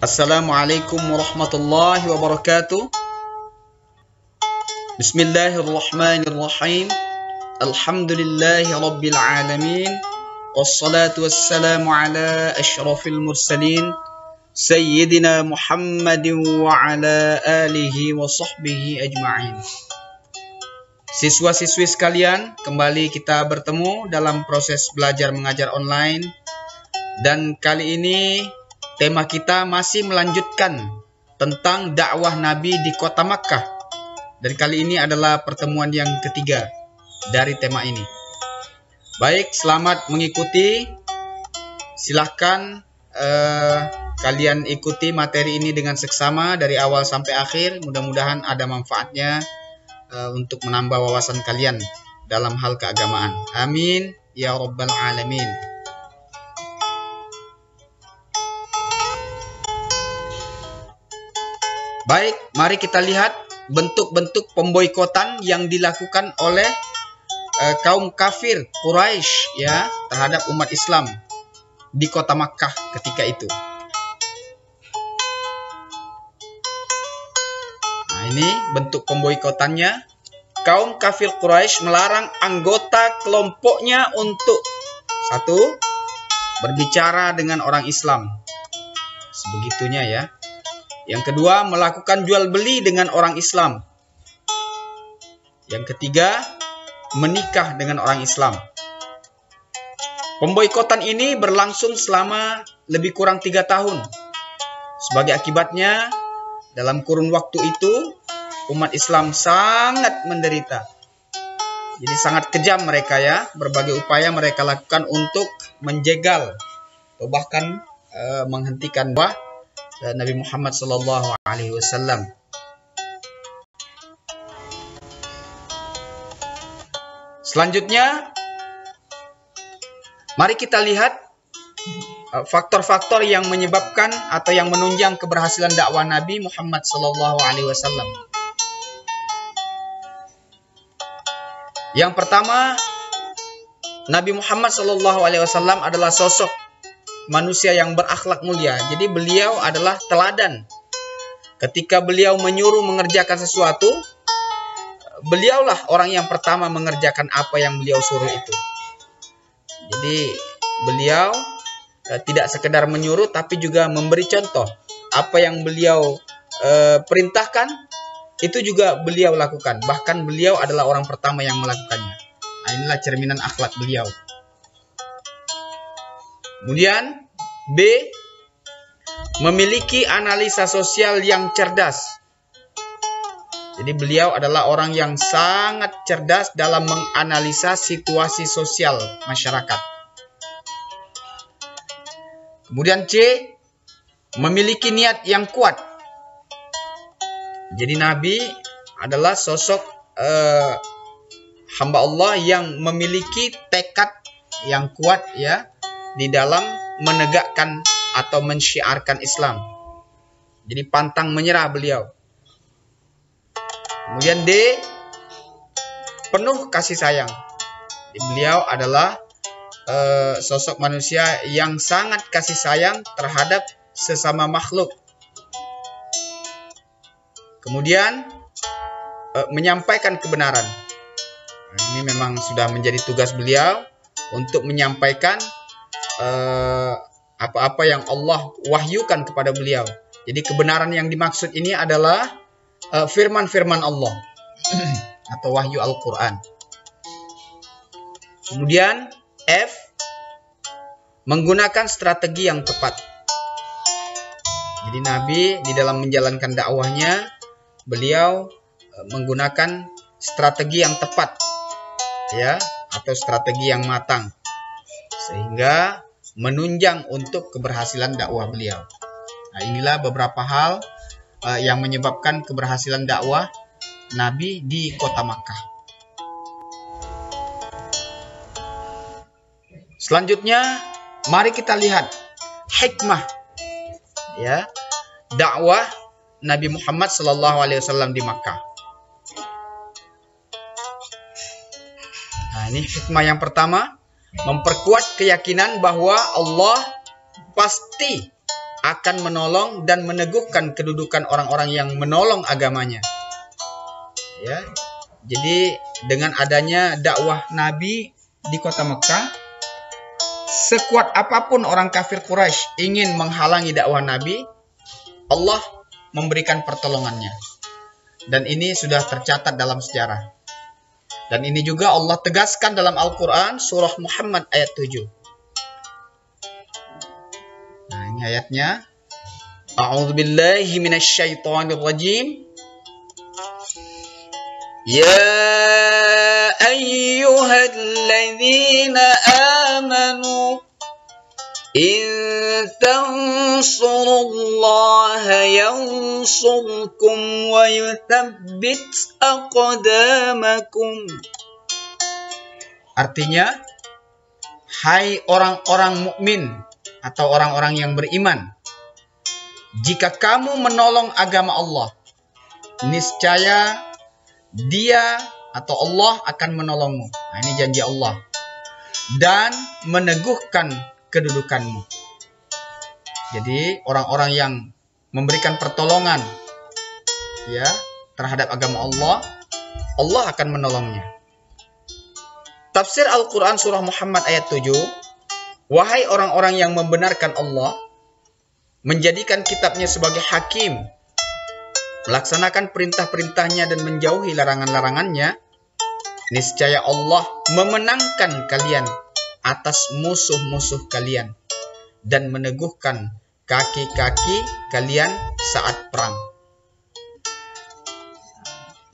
Assalamualaikum warahmatullahi wabarakatuh. Bismillahirrahmanirrahim. Alhamdulillahi rabbil alamin. Wassalatu wassalamu ala asyrafil mursalin Sayyidina Muhammadin wa ala alihi wa sahbihi ajma'in. Siswa-siswi sekalian, kembali kita bertemu dalam proses belajar mengajar online. Dan kali ini tema kita masih melanjutkan tentang dakwah Nabi di kota Makkah. Dan kali ini adalah pertemuan yang ketiga dari tema ini. Baik, selamat mengikuti. Silahkan kalian ikuti materi ini dengan seksama dari awal sampai akhir. Mudah-mudahan ada manfaatnya untuk menambah wawasan kalian dalam hal keagamaan. Amin ya rabbal alamin. Baik, mari kita lihat bentuk-bentuk pemboikotan yang dilakukan oleh kaum kafir Quraisy ya terhadap umat Islam di kota Makkah ketika itu. Nah, ini bentuk pemboikotannya. Kaum kafir Quraisy melarang anggota kelompoknya untuk satu, berbicara dengan orang Islam. Sebegitunya ya. Yang kedua, melakukan jual beli dengan orang Islam. Yang ketiga, menikah dengan orang Islam. Pemboikotan ini berlangsung selama lebih kurang 3 tahun. Sebagai akibatnya, dalam kurun waktu itu, umat Islam sangat menderita. Jadi sangat kejam mereka ya. Berbagai upaya mereka lakukan untuk menjegal atau bahkan menghentikan Nabi Muhammad SAW. Selanjutnya, mari kita lihat faktor-faktor yang menyebabkan atau yang menunjang keberhasilan dakwah Nabi Muhammad SAW. Yang pertama, Nabi Muhammad SAW adalah sosok manusia yang berakhlak mulia. Jadi beliau adalah teladan. Ketika beliau menyuruh mengerjakan sesuatu, beliaulah orang yang pertama mengerjakan apa yang beliau suruh itu. Jadi beliau tidak sekedar menyuruh, tapi juga memberi contoh. Apa yang beliau perintahkan, itu juga beliau lakukan. Bahkan beliau adalah orang pertama yang melakukannya. Nah, inilah cerminan akhlak beliau. Kemudian B, memiliki analisa sosial yang cerdas. Jadi beliau adalah orang yang sangat cerdas dalam menganalisa situasi sosial masyarakat. Kemudian C, memiliki niat yang kuat. Jadi Nabi adalah sosok hamba Allah yang memiliki tekad yang kuat ya di dalam menegakkan atau mensyiarkan Islam. Jadi pantang menyerah beliau. Kemudian D, penuh kasih sayang. Jadi beliau adalah sosok manusia yang sangat kasih sayang terhadap sesama makhluk. Kemudian menyampaikan kebenaran. Nah, ini memang sudah menjadi tugas beliau untuk menyampaikan apa-apa yang Allah wahyukan kepada beliau. Jadi kebenaran yang dimaksud ini adalah firman-firman Allah atau wahyu Al-Quran. Kemudian F, menggunakan strategi yang tepat. Jadi Nabi di dalam menjalankan dakwahnya, beliau menggunakan strategi yang tepat ya, atau strategi yang matang, sehingga menunjang untuk keberhasilan dakwah beliau. Nah, inilah beberapa hal yang menyebabkan keberhasilan dakwah Nabi di kota Makkah. Selanjutnya, mari kita lihat hikmah ya dakwah Nabi Muhammad SAW di Makkah. Nah, ini hikmah yang pertama, memperkuat keyakinan bahwa Allah pasti akan menolong dan meneguhkan kedudukan orang-orang yang menolong agamanya. Ya. Jadi dengan adanya dakwah Nabi di kota Mekah, sekuat apapun orang kafir Quraisy ingin menghalangi dakwah Nabi, Allah memberikan pertolongannya. Dan ini sudah tercatat dalam sejarah. Dan ini juga Allah tegaskan dalam Al-Quran surah Muhammad ayat 7. Nah, ini ayatnya. A'udzubillahi minasyaitonirrajim. Ya ayyuhalladzina amanu in tansurullaha yansurkum wa yuthabbit aqdamakum. Artinya, hai orang-orang mukmin atau orang-orang yang beriman, jika kamu menolong agama Allah, niscaya Dia atau Allah akan menolongmu. Nah, ini janji Allah. Dan meneguhkan kedudukanmu. Jadi orang-orang yang memberikan pertolongan ya terhadap agama Allah, Allah akan menolongnya. Tafsir Al-Quran surah Muhammad ayat 7. Wahai orang-orang yang membenarkan Allah, menjadikan kitabnya sebagai hakim, melaksanakan perintah-perintahnya dan menjauhi larangan-larangannya, niscaya Allah memenangkan kalian atas musuh-musuh kalian dan meneguhkan kaki-kaki kalian saat perang.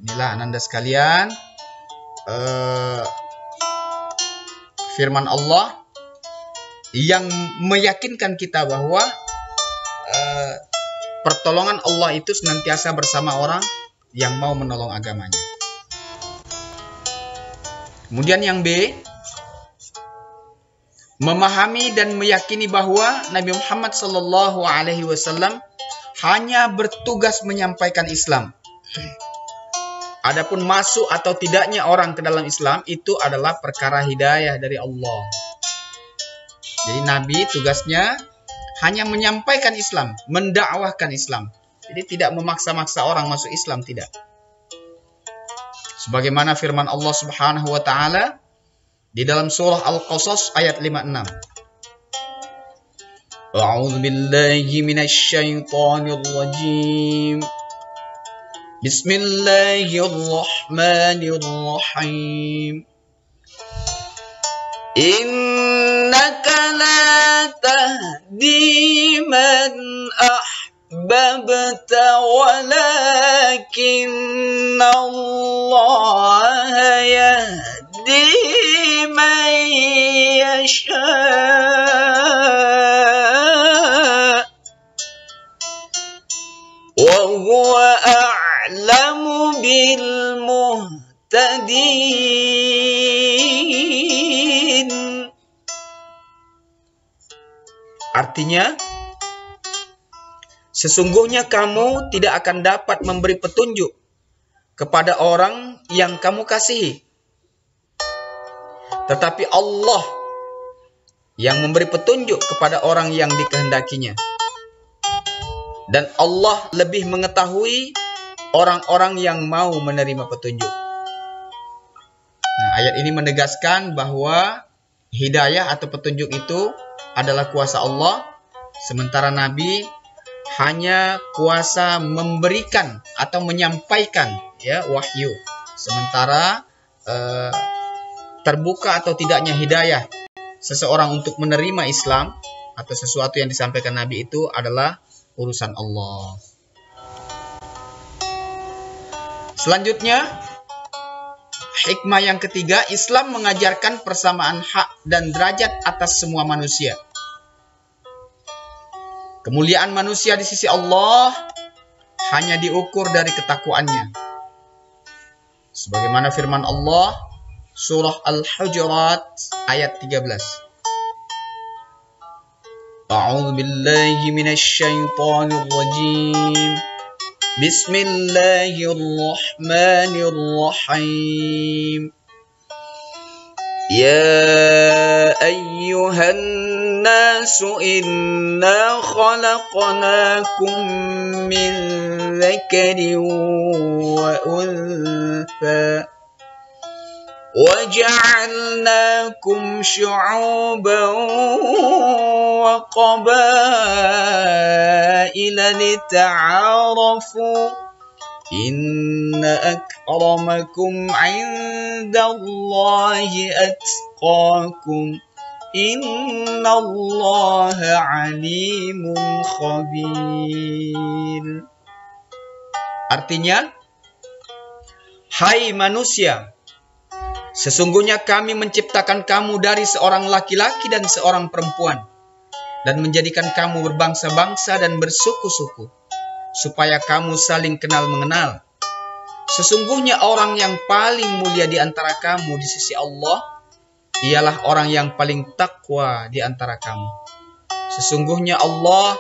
Inilah ananda sekalian, firman Allah yang meyakinkan kita bahwa pertolongan Allah itu senantiasa bersama orang yang mau menolong agamanya. Kemudian yang B, memahami dan meyakini bahwa Nabi Muhammad SAW hanya bertugas menyampaikan Islam. Adapun masuk atau tidaknya orang ke dalam Islam itu adalah perkara hidayah dari Allah. Jadi Nabi tugasnya hanya menyampaikan Islam, mendakwahkan Islam. Jadi tidak memaksa-maksa orang masuk Islam, tidak. Sebagaimana firman Allah Subhanahu wa taala di dalam surah Al-Qasas ayat 56. A'udzu billahi minasyaitonir rajim. Bismillahirrahmanirrahim. Innaka la tahdi man ahbabta walakinna Allah yahdi man yasha wa huwa a'lamu bil muhtadin. Artinya, sesungguhnya kamu tidak akan dapat memberi petunjuk kepada orang yang kamu kasihi. Tetapi Allah yang memberi petunjuk kepada orang yang dikehendakinya. Dan Allah lebih mengetahui orang-orang yang mau menerima petunjuk. Nah, ayat ini menegaskan bahwa hidayah atau petunjuk itu adalah kuasa Allah, sementara Nabi hanya kuasa memberikan atau menyampaikan ya wahyu. Sementara terbuka atau tidaknya hidayah seseorang untuk menerima Islam atau sesuatu yang disampaikan Nabi itu adalah urusan Allah. Selanjutnya, hikmah yang ketiga, Islam mengajarkan persamaan hak dan derajat atas semua manusia. Kemuliaan manusia di sisi Allah hanya diukur dari ketakwaannya. Sebagaimana firman Allah surah Al-Hujurat ayat 13. A'udzu billahi minasyaitonir rajim. Bismillahirrahmanirrahim. Ya ayyuhan nasu inna khalaqnakum min dzakarin wa untha وَجَعَلْنَاكُمْ شُعُوبًا وَقَبَائِلَ لِتَعَارَفُوا إِنَّ أَكْرَمَكُمْ عِندَ اللَّهِ أَتْقَاكُمْ إِنَّ اللَّهَ عَلِيمٌ خَبِيرٌ. Artinya, hai manusia, sesungguhnya kami menciptakan kamu dari seorang laki-laki dan seorang perempuan, dan menjadikan kamu berbangsa-bangsa dan bersuku-suku, supaya kamu saling kenal mengenal. Sesungguhnya orang yang paling mulia di antara kamu di sisi Allah, ialah orang yang paling takwa di antara kamu. Sesungguhnya Allah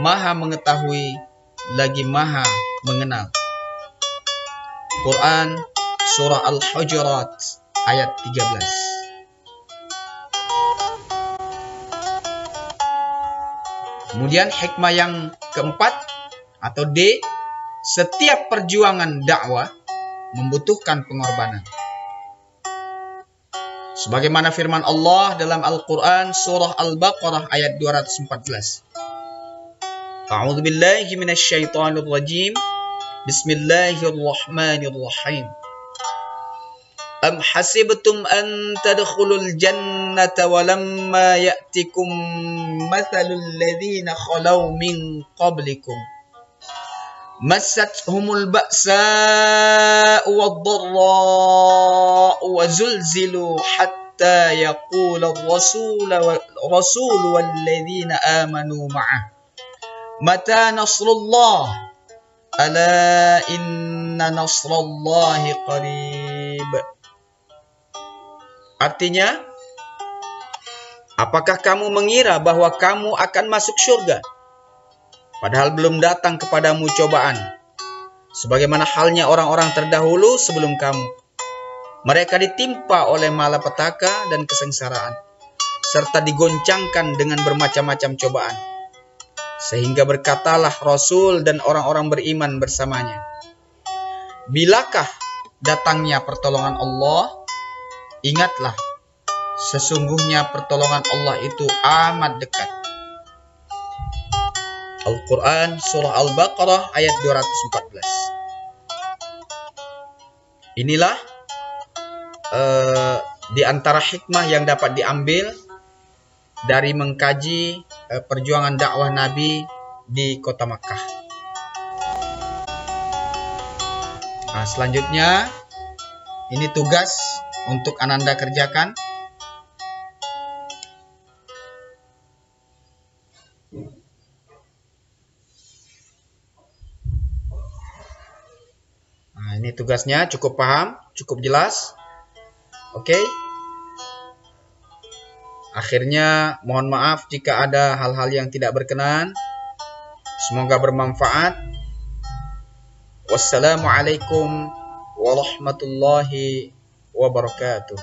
Maha mengetahui lagi Maha mengenal. Quran Surah Al-Hujurat ayat 13. Kemudian hikmah yang keempat atau D, setiap perjuangan dakwah membutuhkan pengorbanan. Sebagaimana firman Allah dalam Al-Quran Surah Al-Baqarah ayat 214. A'udzu billahi minasyaitonir rajim. Bismillahirrahmanirrahim. أم حسبتم أن تدخلوا الجنة ولما يأتكم مثل الذين خلوا من قبلكم مستهم البأساء والضراء وزلزلوا حتى يقول الرسول والذين آمنوا معه متى نصر الله ألا إن نصر الله قريب. Artinya, apakah kamu mengira bahwa kamu akan masuk surga, padahal belum datang kepadamu cobaan, sebagaimana halnya orang-orang terdahulu sebelum kamu. Mereka ditimpa oleh malapetaka dan kesengsaraan, serta digoncangkan dengan bermacam-macam cobaan. Sehingga berkatalah Rasul dan orang-orang beriman bersamanya, bilakah datangnya pertolongan Allah? Ingatlah, sesungguhnya pertolongan Allah itu amat dekat. Al-Quran Surah Al-Baqarah ayat 214. Inilah di antara hikmah yang dapat diambil dari mengkaji perjuangan dakwah Nabi di kota Makkah. Nah, selanjutnya ini tugas untuk Ananda kerjakan. Nah, ini tugasnya, cukup paham, cukup jelas. Oke. Akhirnya mohon maaf jika ada hal-hal yang tidak berkenan. Semoga bermanfaat. Wassalamualaikum warahmatullahi wabarakatuh.